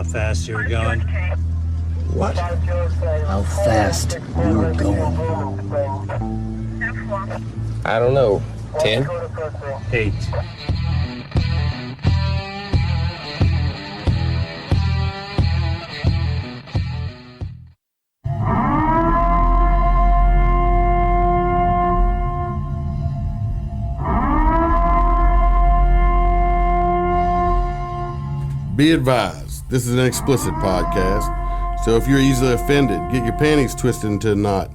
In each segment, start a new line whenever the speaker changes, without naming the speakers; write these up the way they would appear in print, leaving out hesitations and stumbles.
fast you were going?
What? How fast you were going?
I don't know. 10?
8.
Be advised, this is an explicit podcast, so if you're easily offended, get your panties twisted into a knot,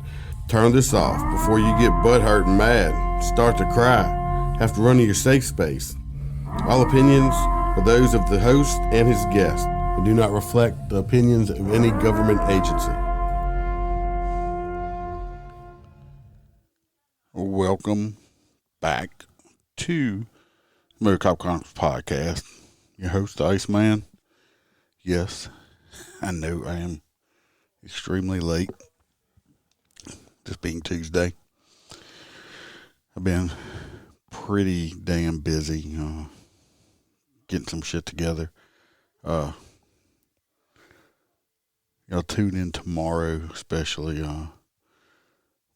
turn this off before you get butthurt and mad, start to cry, have to run to your safe space. All opinions are those of the host and his guest and do not reflect the opinions of any government agency. Welcome back to MOTORCOP Chronicles podcast. Your host, the Iceman. Yes, I know I am extremely late. This being Tuesday. I've been pretty damn busy getting some shit together. Y'all tune in tomorrow, especially.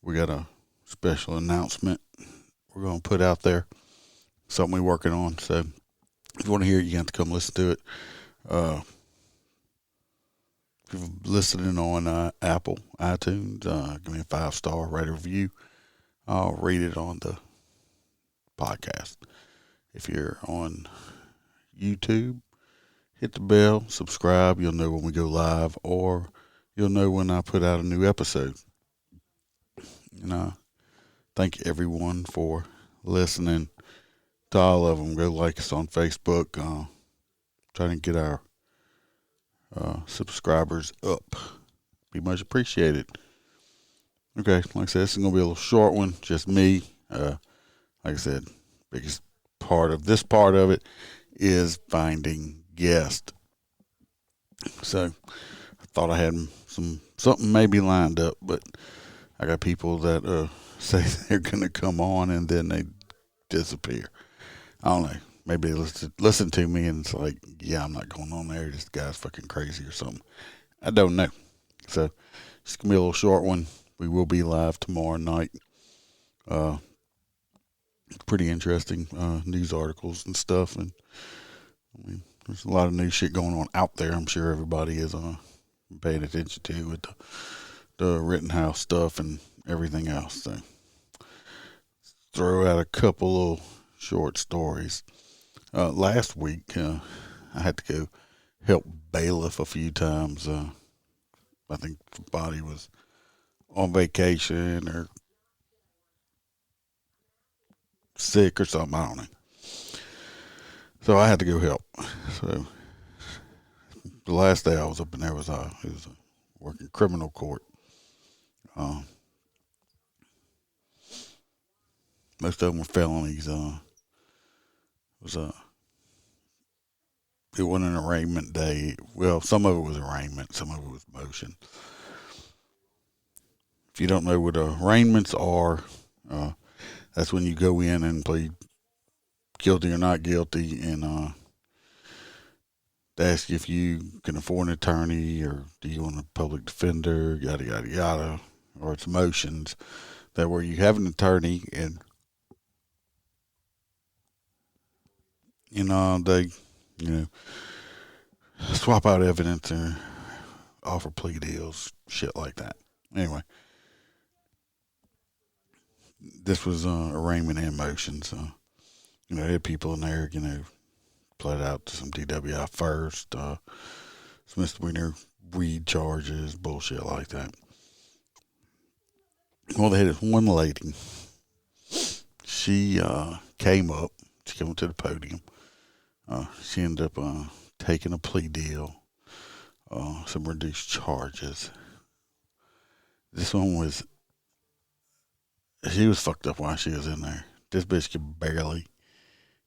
We got a special announcement we're going to put out there. Something we're working on, so if you want to hear it, you have to come listen to it. If you're listening on Apple, iTunes, give me a 5-star, write a review. I'll read it on the podcast. If you're on YouTube, hit the bell, subscribe. You'll know when we go live, or you'll know when I put out a new episode. And thank everyone for listening. To all of them, go like us on Facebook. Trying to get our subscribers up. Be much appreciated. Okay, like I said, this is going to be a little short one. Just me. Like I said, biggest part of it is finding guests. So I thought I had something maybe lined up, but I got people that say they're going to come on and then they disappear. I don't know. Maybe they listen to me and it's like, yeah, I'm not going on there. This guy's fucking crazy or something. I don't know. So it's going to be a little short one. We will be live tomorrow night. Pretty interesting news articles and stuff. And I mean, there's a lot of new shit going on out there. I'm sure everybody is paying attention to with the Rittenhouse stuff and everything else. So throw out a couple of short stories. Last week, I had to go help bailiff a few times. I think the body was on vacation or sick or something. I don't know. So I had to go help. So the last day I was up in there was working criminal court. Most of them were felonies. It wasn't an arraignment day. Well, some of it was arraignment, some of it was motion. If you don't know what arraignments are, that's when you go in and plead guilty or not guilty, and they ask you if you can afford an attorney or do you want a public defender, yada, yada, yada, or it's motions that where you have an attorney and they, swap out evidence or offer plea deals, shit like that. Anyway, this was arraignment and motion, so, they had people in there, pled out to some DWI first, some misdemeanor weed charges, bullshit like that. Well, they had this one lady. She came up to the podium. She ended up taking a plea deal, some reduced charges. This one she was fucked up while she was in there. This bitch could barely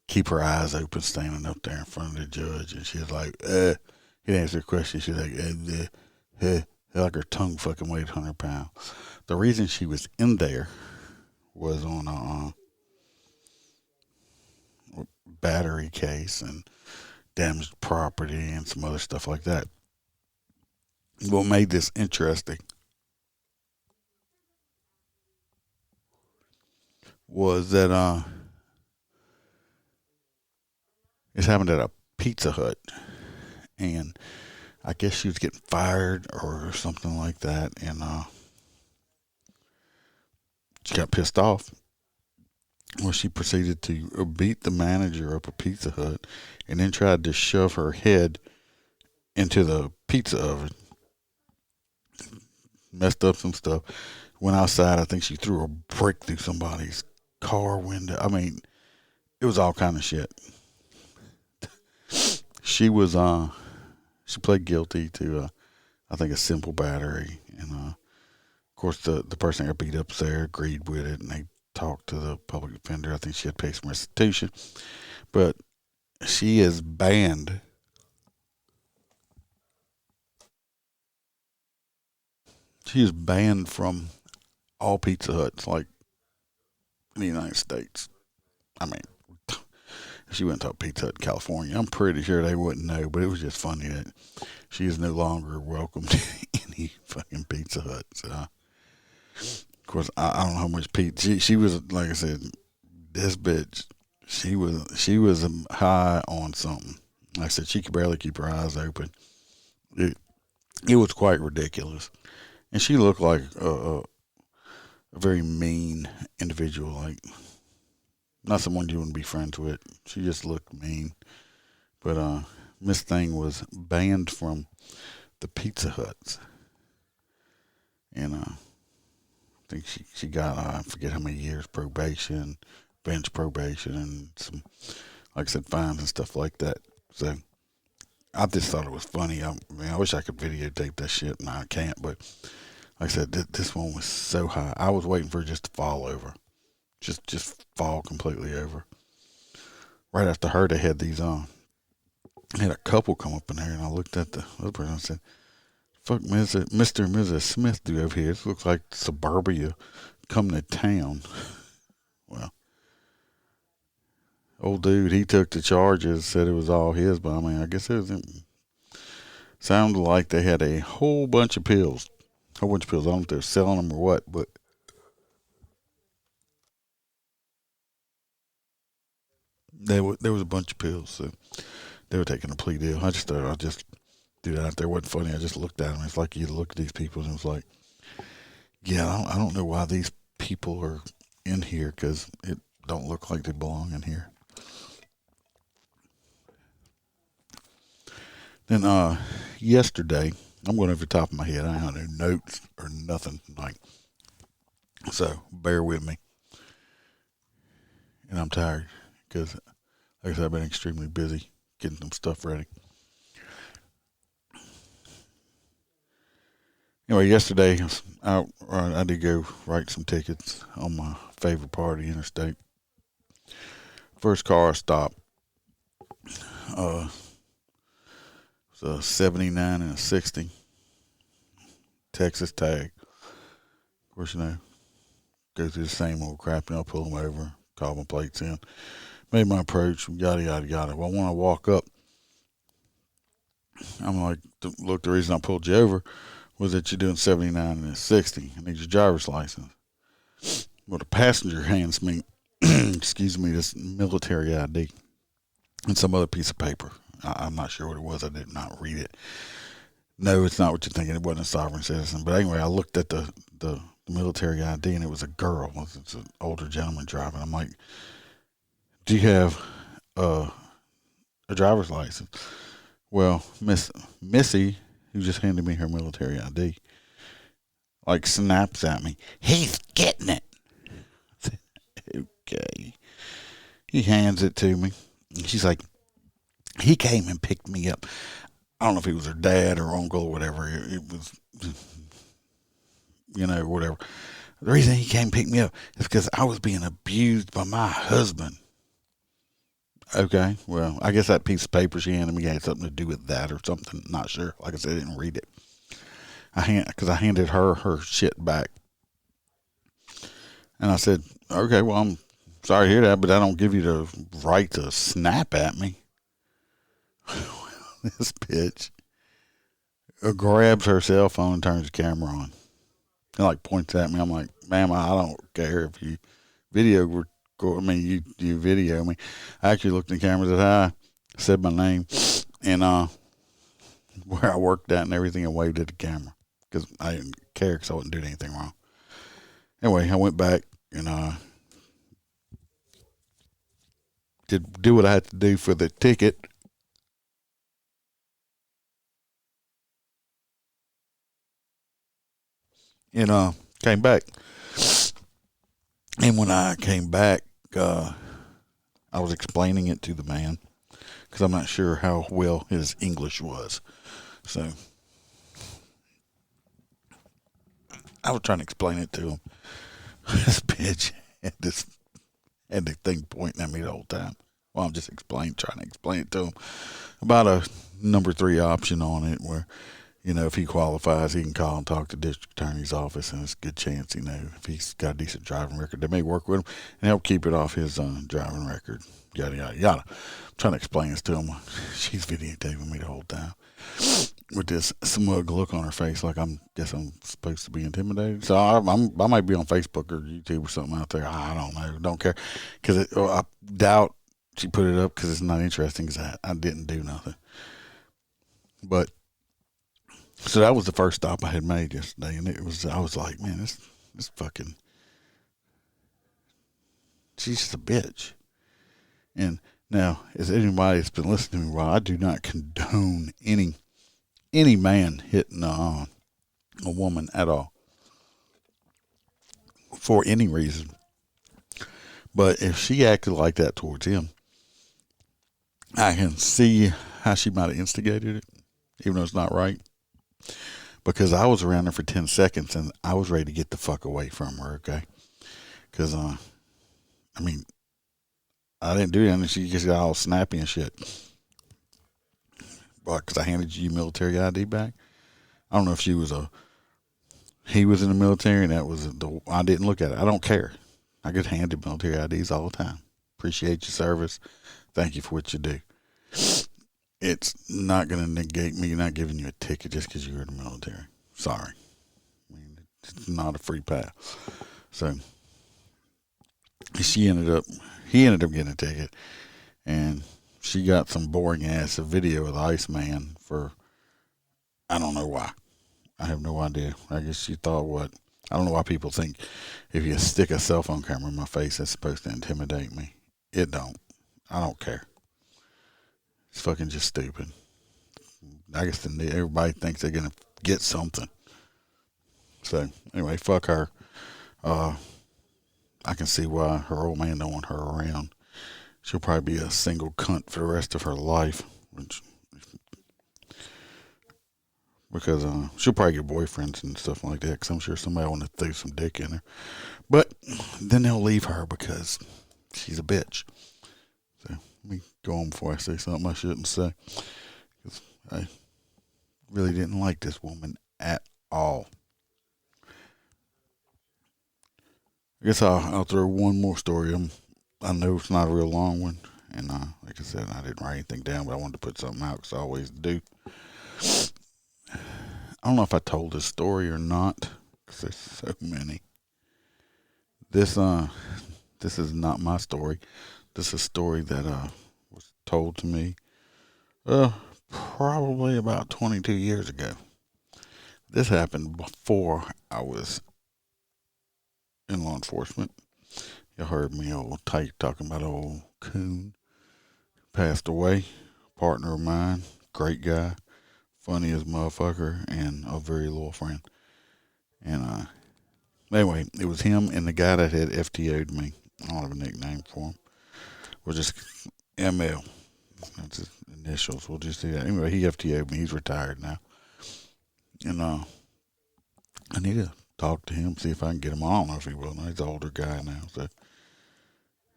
keep her eyes open standing up there in front of the judge, and she was like, he didn't answer the question. She was like, like her tongue fucking weighed 100 pounds. The reason she was in there was on a battery case and damaged property and some other stuff like that. what made this interesting was that it happened at a Pizza Hut, and I guess she was getting fired or something like that, and she got pissed off. Well, she proceeded to beat the manager up a Pizza Hut, and then tried to shove her head into the pizza oven. Messed up some stuff. Went outside. I think she threw a brick through somebody's car window. I mean, it was all kind of shit. She was she pled guilty to I think a simple battery, and of course the person that got beat up there agreed with it, and they talked to the public defender. I think she had to pay some restitution, but she is banned. She is banned from all Pizza Huts, like, in the United States. I mean, if she went to a Pizza Hut in California, I'm pretty sure they wouldn't know, but it was just funny that she is no longer welcome to any fucking Pizza Huts. Of course, I don't know how much pizza. She was, like I said, this bitch, she was high on something. Like I said, she could barely keep her eyes open. It was quite ridiculous. And she looked like a very mean individual, like not someone you wouldn't be friends with. She just looked mean. But Miss Thing was banned from the Pizza Huts, and I think she got I forget how many years probation, bench probation, and some, like I said, fines and stuff like that. So I just thought it was funny. I mean, I wish I could videotape that shit, and I can't. But like I said, this one was so high. I was waiting for it just to fall over, just fall completely over. Right after her, they had these had a couple come up in there, and I looked at the other person and said, "Fuck, Mr. and Mrs. Smith do over here? This looks like suburbia coming to town." Well, old dude, he took the charges, said it was all his, but I mean, I guess it sounded like they had a whole bunch of pills. I don't know if they're selling them or what, but there was a bunch of pills, so they were taking a plea deal. I just thought I'd just do that. There wasn't funny. I just looked at them. It's like you look at these people and it's like, yeah, I don't know why these people are in here, because it don't look like they belong in here. Then yesterday, I'm going over the top of my head. I don't have no notes or nothing tonight, so bear with me. And I'm tired because, like I said, I've been extremely busy getting some stuff ready. Anyway, yesterday I did go write some tickets on my favorite part of the interstate. First car I stopped was a 79 and a 60 Texas tag. Of course, go through the same old crap, and I'll pull them over, call my plates in, made my approach, yada, yada, yada. Well, when I walk up, I'm like, look, the reason I pulled you over was that you're doing 79 and a 60. I need your driver's license. Well, the passenger hands me, excuse me, this military ID and some other piece of paper. I'm not sure what it was. I did not read it. No, it's not what you're thinking. It wasn't a sovereign citizen. But anyway, I looked at the military ID, and it was a girl. It's an older gentleman driving. I'm like, do you have a driver's license? Well, Missy, who just handed me her military ID, like snaps at me. He's getting it. Okay. He hands it to me. She's like, he came and picked me up. I don't know if he was her dad or uncle or whatever. It was, whatever. The reason he came and picked me up is because I was being abused by my husband. Okay, well, I guess that piece of paper she handed me had something to do with that or something. Not sure. Like I said, I didn't read it. Because I handed her shit back. And I said, okay, well, I'm sorry to hear that, but I don't give you the right to snap at me. This bitch grabs her cell phone and turns the camera on. And like points at me. I'm like, ma'am, I don't care if you video record. I mean, you video me. I actually looked in the camera, said hi, said my name, and where I worked at and everything, and waved at the camera because I didn't care because I wasn't doing anything wrong. Anyway, I went back and did do what I had to do for the ticket. And came back. And when I came back, I was explaining it to the man because I'm not sure how well his English was. So I was trying to explain it to him. This bitch had the thing pointing at me the whole time. Well, I'm just trying to explain it to him about a number 3 option on it where, if he qualifies, he can call and talk to the district attorney's office, and it's a good chance, if he's got a decent driving record, they may work with him and help keep it off his driving record, yada, yada, yada. I'm trying to explain this to him. She's videotaping me the whole time with this smug look on her face like I'm supposed to be intimidated. So I might be on Facebook or YouTube or something out there. I don't know. Don't care. Because I doubt she put it up because it's not interesting because I didn't do nothing. But so that was the first stop I had made yesterday, and I was like, man, this fucking, she's just a bitch. And now, as anybody that's been listening to me, while I do not condone any man hitting a woman at all for any reason, but if she acted like that towards him, I can see how she might have instigated it, even though it's not right. Because I was around her for 10 seconds and I was ready to get the fuck away from her, okay? Because, I didn't do anything. She just got all snappy and shit. Because I handed you military ID back. I don't know if he was in the military and I didn't look at it. I don't care. I get handed military IDs all the time. Appreciate your service. Thank you for what you do. It's not going to negate me not giving you a ticket just because you're in the military. Sorry. It's not a free pass. So he ended up getting a ticket, and she got some boring ass video of the Iceman for, I don't know why. I have no idea. I guess she thought I don't know why people think if you stick a cell phone camera in my face, that's supposed to intimidate me. It don't. I don't care. It's fucking just stupid. I guess everybody thinks they're going to get something. So, anyway, fuck her. I can see why her old man don't want her around. She'll probably be a single cunt for the rest of her life. Because she'll probably get boyfriends and stuff like that, because I'm sure somebody will want to throw some dick in her. But then they'll leave her because she's a bitch. So let me go on before I say something I shouldn't say. Because I really didn't like this woman at all. I guess I'll throw one more story. I know it's not a real long one. And like I said, I didn't write anything down, but I wanted to put something out because I always do. I don't know if I told this story or not because there's so many. This is not my story. This is a story that was told to me probably about 22 years ago. This happened before I was in law enforcement. You heard me old tight talking about old Coon. Passed away. Partner of mine. Great guy. Funny as motherfucker. And a very loyal friend. And anyway, it was him and the guy that had FTO'd me. I don't have a nickname for him. We're just ML. That's his initials. We'll just do that. Anyway, he FTO'd me. He's retired now. And I need to talk to him, see if I can get him on. I don't know if he will. He's an older guy now, so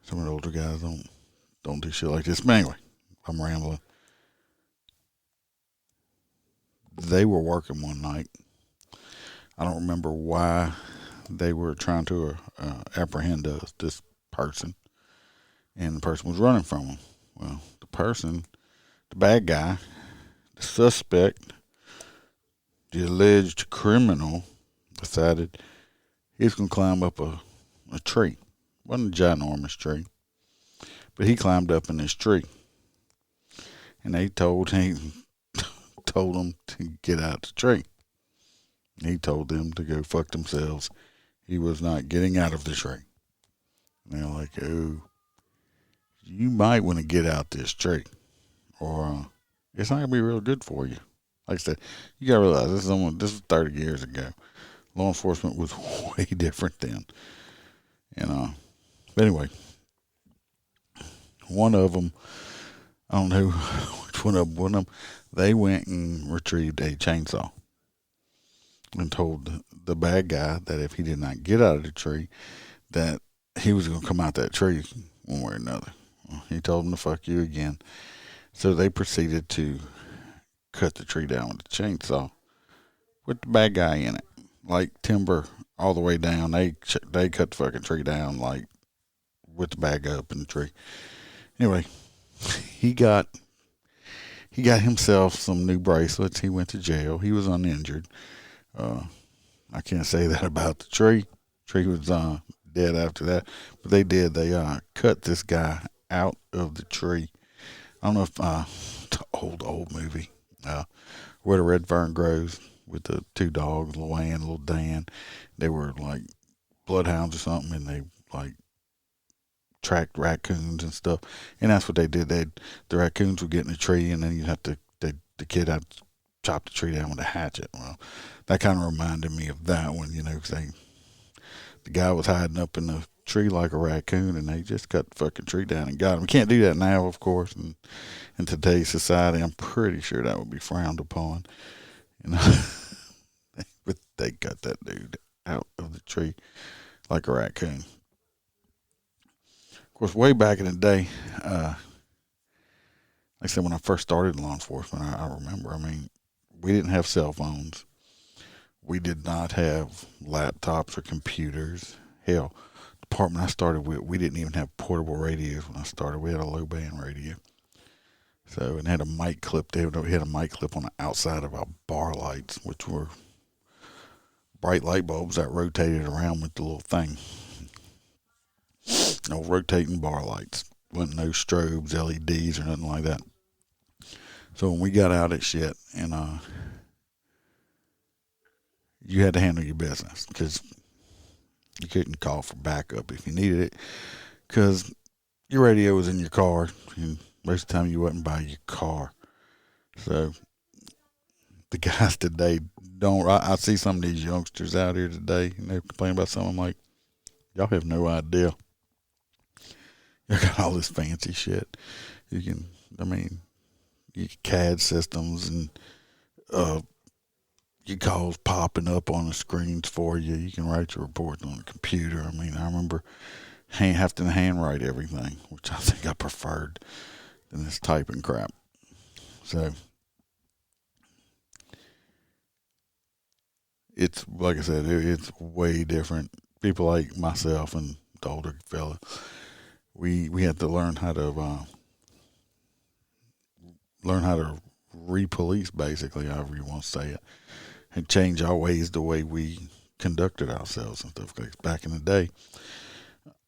some of the older guys don't do shit like this. But anyway, I'm rambling. They were working one night. I don't remember why they were trying to apprehend this person, and the person was running from them. Well, the bad guy, the suspect, the alleged criminal decided he's going to climb up a tree. It wasn't a ginormous tree, but he climbed up in this tree. And they told him to get out the tree. He told them to go fuck themselves. He was not getting out of the tree. And they're like, oh, you might want to get out this tree, or it's not going to be real good for you. Like I said, you got to realize this was 30 years ago. Law enforcement was way different then. But anyway, one of them, I don't know which one of them, they went and retrieved a chainsaw and told the bad guy that if he did not get out of the tree, that he was going to come out that tree one way or another. Well, he told him to fuck you again. So they proceeded to cut the tree down with the chainsaw with the bad guy in it. Like timber all the way down. They cut the fucking tree down like with the bag up in the tree. Anyway, he got himself some new bracelets. He went to jail. He was uninjured. I can't say that about the tree. Tree was dead after that. But they cut this guy out of the tree. I don't know if it's an old movie where the red fern grows with the two dogs, Lil Wayne and Lil Dan. They were like bloodhounds or something, and they like tracked raccoons and stuff. And that's what they did. The raccoons would get in a tree, and then you'd have to the kid had to chop the tree down with a hatchet. Well, that kind of reminded me of that one, because the guy was hiding up in the tree like a raccoon, and they just cut the fucking tree down and got him. You can't do that now, of course, and in today's society, I'm pretty sure that would be frowned upon. But they cut that dude out of the tree like a raccoon. Of course, way back in the day, like I said, when I first started in law enforcement, I remember, we didn't have cell phones. We did not have laptops or computers. Hell, the department I started with, we didn't even have portable radios when I started. We had a low band radio. So, and had a mic clip there. We had a mic clip on the outside of our bar lights, which were bright light bulbs that rotated around with the little thing. No rotating bar lights. Wasn't no strobes, LEDs, or nothing like that. So when we got out at shit, and you had to handle your business, because you couldn't call for backup if you needed it, because your radio was in your car, and most of the time you wasn't by your car. So the guys today I see some of these youngsters out here today, and they complain about something. I'm like, y'all have no idea. You got all this fancy shit. You can CAD systems, and your calls popping up on the screens for you. You can write your reports on the computer. I remember having to handwrite everything, which I think I preferred than this typing crap. So it's, like I said, it's way different. People like myself and the older fella, we had to learn how to re-police, basically, however you want to say it, and change our ways, the way we conducted ourselves and stuff. Because back in the day,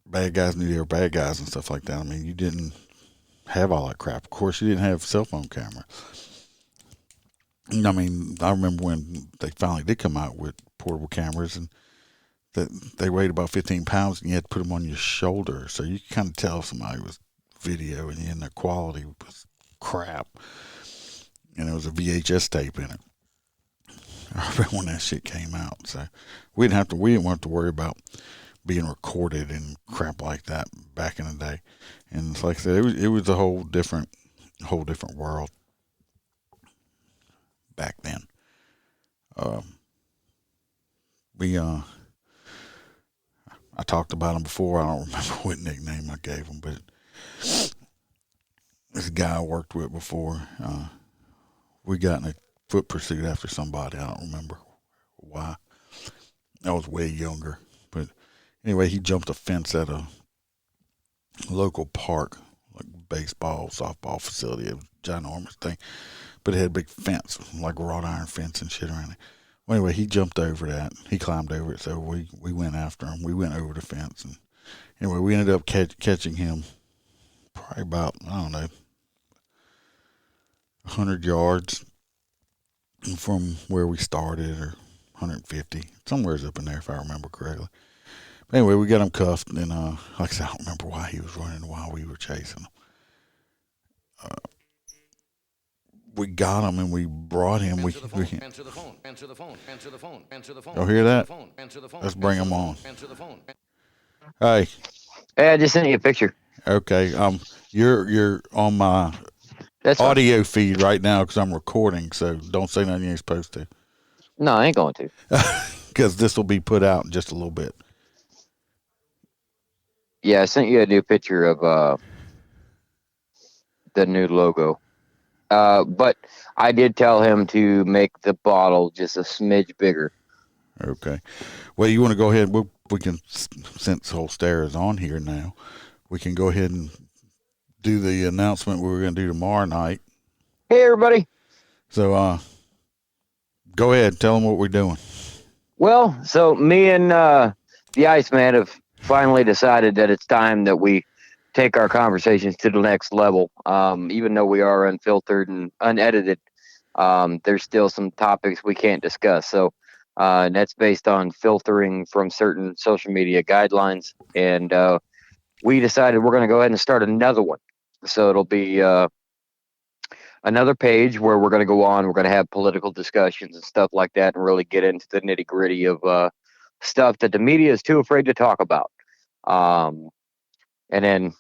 bad guys knew they were bad guys and stuff like that. You didn't have all that crap. Of course, you didn't have cell phone camera. I remember when they finally did come out with portable cameras, and that they weighed about 15 pounds, and you had to put them on your shoulder, so you could kind of tell if somebody was videoing, and the quality was crap. And there was a VHS tape in it. I remember when that shit came out. So we didn't have to worry about being recorded and crap like that back in the day. And it's like I said, it was a whole different world back then. I talked about him before. I don't remember what nickname I gave him, but this guy I worked with before, we got in a foot pursuit after somebody. I don't remember why. I was way younger. But anyway, he jumped a fence at a local park, like baseball, softball facility. It was a ginormous thing. but it had a big fence, like a wrought iron fence and shit around it. Well, anyway, he jumped over that. He climbed over it, so we went after him. We went over the fence, and anyway, we ended up catching him probably about, I don't know, 100 yards from where we started, or 150, somewhere's up in there if I remember correctly. But anyway, we got him cuffed, and like I said, I don't remember why he was running while we were chasing him. We got him and we brought him. We
Answer the phone. Answer the phone. Answer the phone. Answer the phone.
y'all hear that?
Answer the phone.
Let's bring him on.
Answer the phone.
Hey,
Hey, I just sent you a picture.
okay. You're on my
That's fine.
audio feed right now because I'm recording. So don't say nothing you ain't supposed to,
No, I ain't going to.
because this will be put out in just a little bit.
Yeah, I sent you a new picture of the new logo. But I did tell him to make the bottle just a smidge bigger.
Okay. Well, you want to go ahead? We can, since Holster is on here now, we can go ahead and do the announcement we were going to do tomorrow night.
Hey, everybody.
So, go ahead, tell them what we're doing.
Well, so me and the Iceman have finally decided that it's time that we take our conversations to the next level. Even though we are unfiltered and unedited, there's still some topics we can't discuss. So that's based on filtering from certain social media guidelines. And we decided we're going to go ahead and start another one. So it'll be another page where we're going to go on. We're going to have political discussions and stuff like that, and really get into the nitty gritty of stuff that the media is too afraid to talk about. And then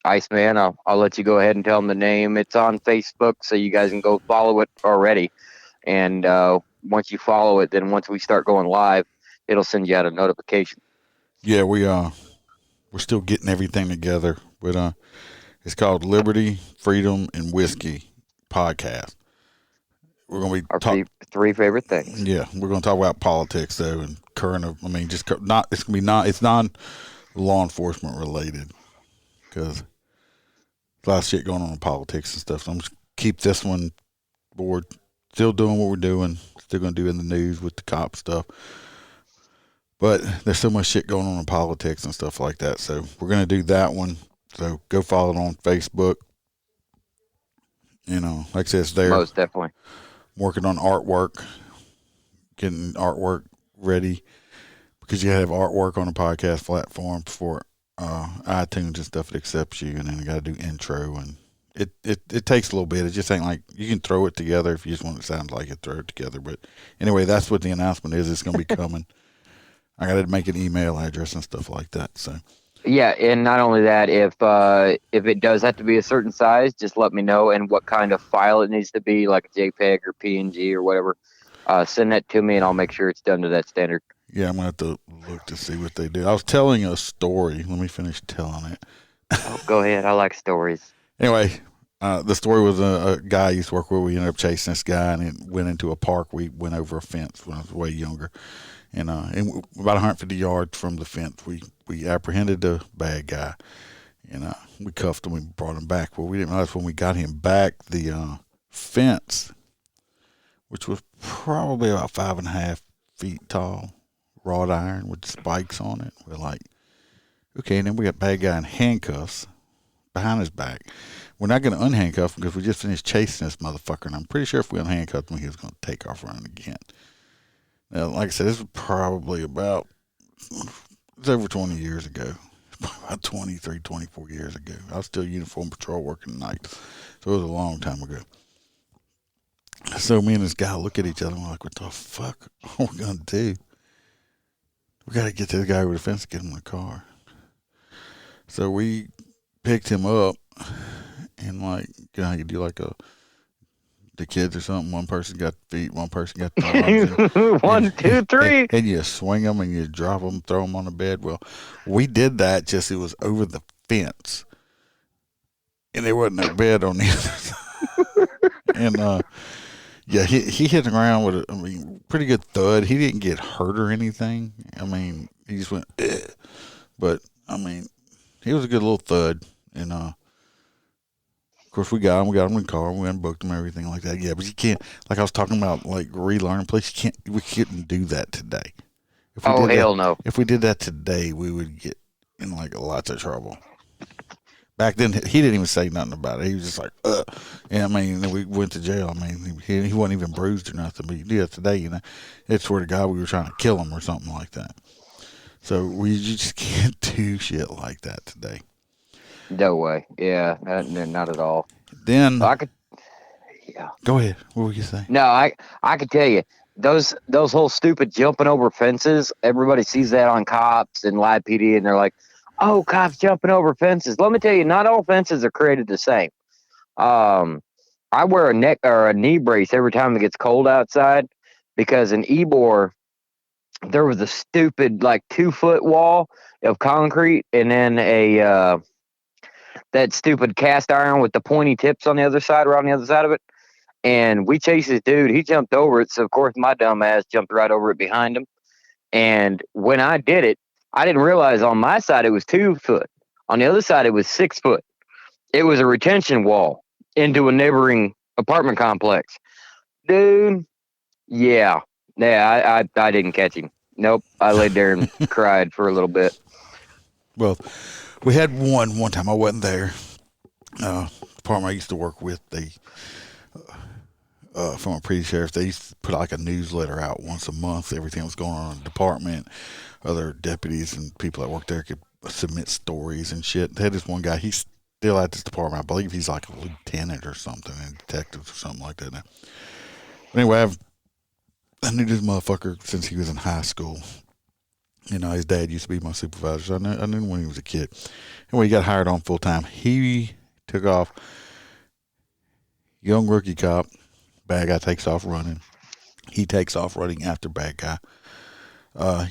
Iceman, I'll let you go ahead and tell them the name. It's on Facebook, so you guys can go follow it already. And once you follow it, then once we start going live, it'll send you out a notification.
Yeah, we're still getting everything together, but it's called Liberty, Freedom, and Whiskey Podcast. We're gonna be
Our three favorite things.
Yeah, we're gonna talk about politics though, and current. I mean, just not. It's gonna be not. It's non law enforcement related, because a lot of shit going on in politics and stuff. So I'm just keep this one board. Still doing what we're doing. Still gonna do in the news with the cop stuff. But there's so much shit going on in politics and stuff like that. So we're gonna do that one. So go follow it on Facebook. You know, like I said, it's there.
Most definitely.
Working on artwork, getting artwork ready, because you gotta have artwork on a podcast platform for iTunes and stuff that accepts you, and then you gotta do intro, and it takes a little bit. It just ain't like you can throw it together if you just want it to sound like it, throw it together. But anyway, that's what the announcement is. It's gonna be coming. I gotta make an email address and stuff like that. So
Yeah, and not only that, if it does have to be a certain size, just let me know, and what kind of file it needs to be, like a JPEG or PNG or whatever. Send that to me, and I'll make sure it's done to that standard.
yeah, I'm gonna have to look to see what they do. I was telling a story. Let me finish telling it.
Oh, go ahead. I like stories.
Anyway, the story was a guy I used to work with. We ended up chasing this guy, and it went into a park. We went over a fence when I was way younger. And about 150 yards from the fence, we apprehended the bad guy. And we cuffed him. We brought him back. Well, we didn't realize when we got him back, the fence, which was probably about 5.5 feet tall, wrought iron with spikes on it. We're like, okay. And then we got bad guy in handcuffs behind his back. We're not going to unhandcuff him because we just finished chasing this motherfucker. And I'm pretty sure if we unhandcuffed him, he was going to take off running again. Now, like I said, this was probably it's over 20 years ago. Probably about 23, 24 years ago. I was still uniform patrol working nights. So it was a long time ago. So me and this guy look at each other and we're like, what the fuck are we going to do? We got to get this guy over the fence and get him in the car. So we picked him up and, like, you know how you do like the kids or something. One person got feet, one person got thumbs.
1, 2, 3.
And you swing them and you drop them, throw them on the bed. Well, we did that, just it was over the fence. And there wasn't no bed on the other side. And, yeah, he hit the ground with a pretty good thud. He didn't get hurt or anything. I mean, he just went, ugh. But, I mean, he was a good little thud. And, of course, we got him in the car. We went and booked him, everything like that. Yeah, but you can't, like I was talking about, like relearning police. We couldn't do that today. If we did
hell
that,
no.
If we did that today, we would get in like lots of trouble. Back then, he didn't even say nothing about it. He was just like, And I mean, we went to jail. I mean, he wasn't even bruised or nothing. But yeah, today, you know, it's swear to God, we were trying to kill him or something like that. So you just can't do shit like that today.
No way. Yeah, not at all.
Then
I could. Yeah.
Go ahead. What were you saying?
No, I could tell you those whole stupid jumping over fences. Everybody sees that on cops and live PD, and they're like, "Oh, cops jumping over fences." Let me tell you, not all fences are created the same. I wear a neck or a knee brace every time it gets cold outside because in Ybor there was a stupid like 2-foot wall of concrete and then that stupid cast iron with the pointy tips on the other side, right on the other side of it. And we chased this dude. He jumped over it. So, of course, my dumb ass jumped right over it behind him. And when I did it, I didn't realize on my side it was 2 foot. On the other side, it was 6 foot. It was a retention wall into a neighboring apartment complex. Dude, yeah. Yeah, I didn't catch him. Nope. I laid there and cried for a little bit.
Well, we had one time. I wasn't there. Department I used to work with, they from a previous sheriff, they used to put like a newsletter out once a month. Everything that was going on in the department. Other deputies and people that worked there could submit stories and shit. They had this one guy. He's still at this department. I believe he's like a lieutenant or something, a detective or something like that now. But anyway, I knew this motherfucker since he was in high school. You know, his dad used to be my supervisor. So I knew him when he was a kid. And when he got hired on full time, he took off. Young rookie cop. Bad guy takes off running. He takes off running after bad guy.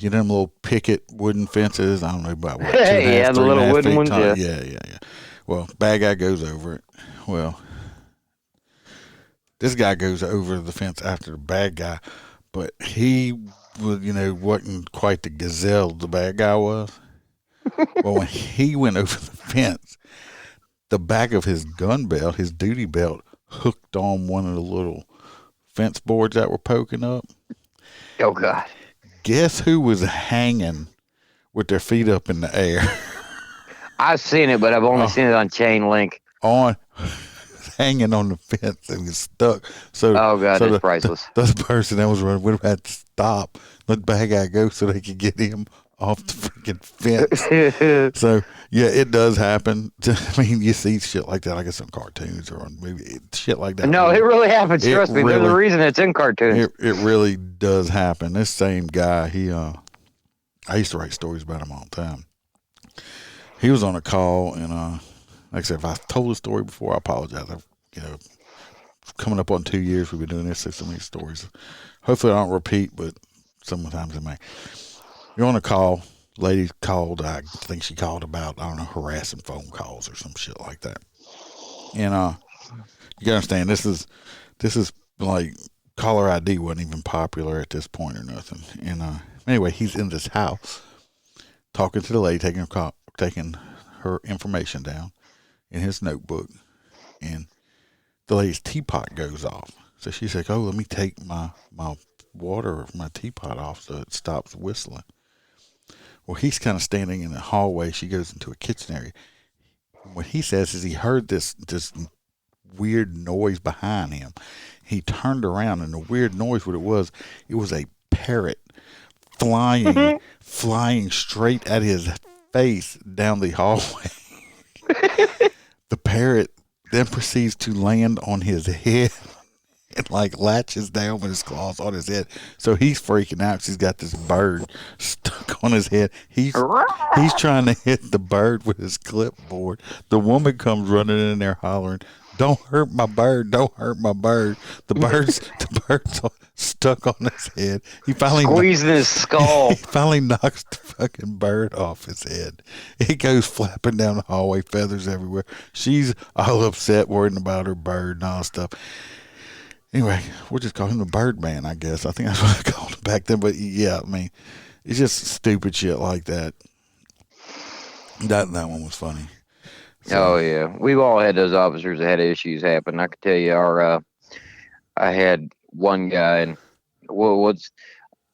You know them little picket wooden fences? I don't know about what.
Yeah, the little wooden ones.
Yeah. Well, bad guy goes over it. Well, this guy goes over the fence after the bad guy, but he was, wasn't quite the gazelle the bad guy was. Well, when he went over the fence, the back of his gun belt, his duty belt, hooked on one of the little fence boards that were poking up.
Oh, God.
Guess who was hanging with their feet up in the air?
I've seen it, but I've only seen it on chain link.
Hanging on the fence and was stuck. So,
oh, God,
so
that's priceless.
The person that was running would have had to stop, let the bad guy go so they could get him off the freaking fence. So, yeah, it does happen. I mean, you see shit like that, I guess, on cartoons or on movie, shit like that.
No, it really happens. Trust me. There's a reason it's in cartoons.
It really does happen. This same guy, I used to write stories about him all the time. He was on a call, and like I said, if I told the story before, I apologize. Coming up on 2 years, we've been doing this, so many stories. Hopefully, I don't repeat, but sometimes it may. You're on a call. Lady called. I think she called about, I don't know, harassing phone calls or some shit like that. And you gotta understand, this is like caller ID wasn't even popular at this point or nothing. And anyway, he's in this house talking to the lady, taking her information down in his notebook, and the lady's teapot goes off. So she's like, "Oh, let me take my water, my teapot off so it stops whistling." Well, he's kind of standing in the hallway. She goes into a kitchen area. What he says is he heard this weird noise behind him. He turned around, and the weird noise, what it was a parrot flying straight at his face down the hallway. The parrot then proceeds to land on his head and like latches down with his claws on his head. So he's freaking out. He's got this bird stuck on his head. He's trying to hit the bird with his clipboard. The woman comes running in there hollering, "Don't hurt my bird! Don't hurt my bird!" The bird's stuck on his head. He finally
squeezing his skull.
He finally knocks the fucking bird off his head. It goes flapping down the hallway, feathers everywhere. She's all upset, worrying about her bird and all that stuff. Anyway, we'll just call him the Birdman, I guess. I think that's what I called him back then. But yeah, I mean, it's just stupid shit like that. That one was funny.
Oh yeah, we've all had those officers that had issues happen. I can tell you, I had one guy, and what's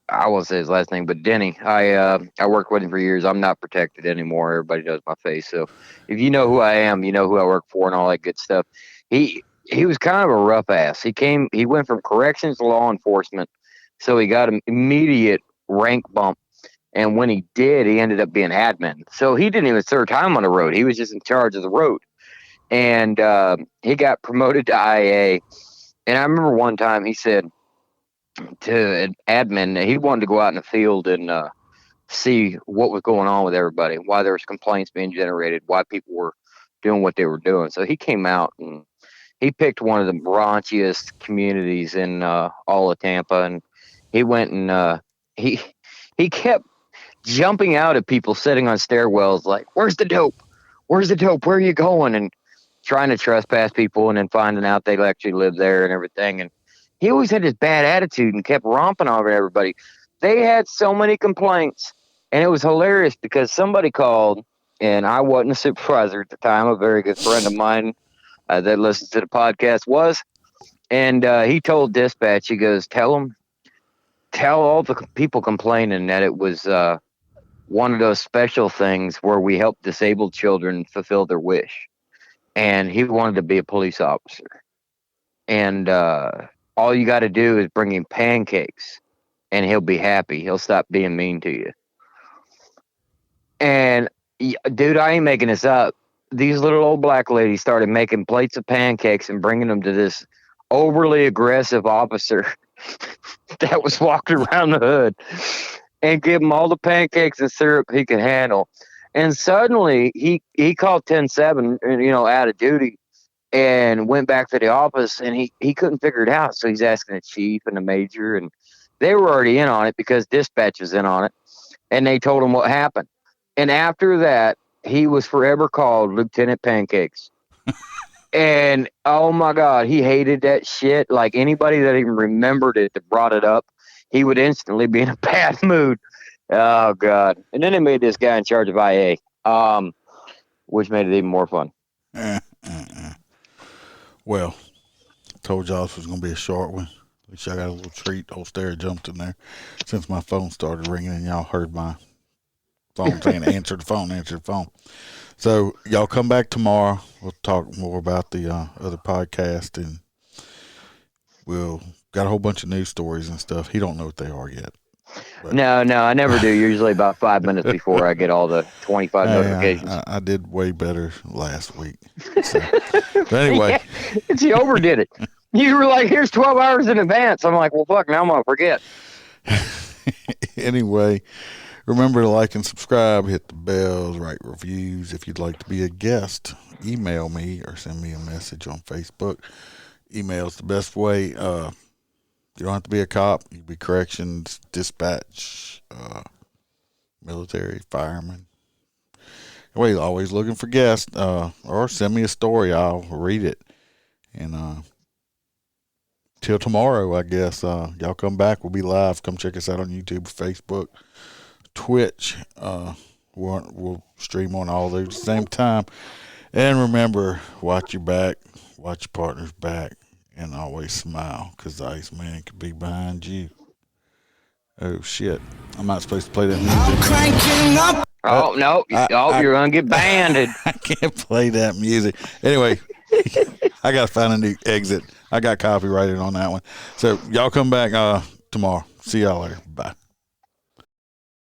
I won't say his last name, but Denny. I worked with him for years. I'm not protected anymore. Everybody knows my face. So if you know who I am, you know who I work for and all that good stuff. He was kind of a rough ass. He went from corrections to law enforcement, so he got an immediate rank bump. And when he did, he ended up being admin. So he didn't even serve time on the road. He was just in charge of the road. And he got promoted to IA. And I remember one time he said to an admin that he wanted to go out in the field and see what was going on with everybody, why there was complaints being generated, why people were doing what they were doing. So he came out and he picked one of the raunchiest communities in all of Tampa. And he went and he kept jumping out at people sitting on stairwells like, where's the dope? Where's the dope? Where are you going? And trying to trespass people and then finding out they actually live there and everything. And he always had this bad attitude and kept romping over everybody. They had so many complaints, and it was hilarious because somebody called, and I wasn't a supervisor at the time. A very good friend of mine that listens to the podcast was. And he told dispatch, he goes, tell all the people complaining that it was one of those special things where we help disabled children fulfill their wish. And he wanted to be a police officer. And all you got to do is bring him pancakes, and he'll be happy. He'll stop being mean to you. And, dude, I ain't making this up. These little old black ladies started making plates of pancakes and bringing them to this overly aggressive officer that was walking around the hood, and give him all the pancakes and syrup he could handle. And suddenly he called 10-7, out of duty, and went back to the office, and he couldn't figure it out. So he's asking the chief and the major, and they were already in on it because dispatch was in on it, and they told him what happened. And after that, he was forever called Lieutenant Pancakes. And oh my God, he hated that shit. Like anybody that even remembered it that brought it up, he would instantly be in a bad mood. Oh God. And then they made this guy in charge of IA, which made it even more fun.
Well, told y'all this was going to be a short one. At least I got a little treat. Old Stare jumped in there since my phone started ringing, and y'all heard my phone saying, answer the phone. So y'all come back tomorrow. We'll talk more about the other podcast, and we'll got a whole bunch of news stories and stuff. He don't know what they are yet. But,
no, I never do. Usually about 5 minutes before I get all the 25 notifications.
I did way better last week. So, but anyway.
Yeah, you overdid it. You were like, here's 12 hours in advance. I'm like, well, fuck, now I'm going to forget.
Anyway, remember to like and subscribe, hit the bells, write reviews. If you'd like to be a guest, email me or send me a message on Facebook. Email's the best way. You don't have to be a cop. You can be corrections, dispatch, military, fireman. Anyway, always looking for guests. Or send me a story. I'll read it. And till tomorrow, I guess. Y'all come back. We'll be live. Come check us out on YouTube, Facebook, Twitch. We'll stream on all those at the same time. And remember, watch your back, watch your partner's back, and always smile, because the Iceman could be behind you. Oh, shit. I'm not supposed to play that music.
I'm cranking up.
Oh, no. You're going to get banned.
I can't play that music. Anyway, I got to find a new exit. I got copyrighted on that one. So y'all come back tomorrow. See y'all later. Bye.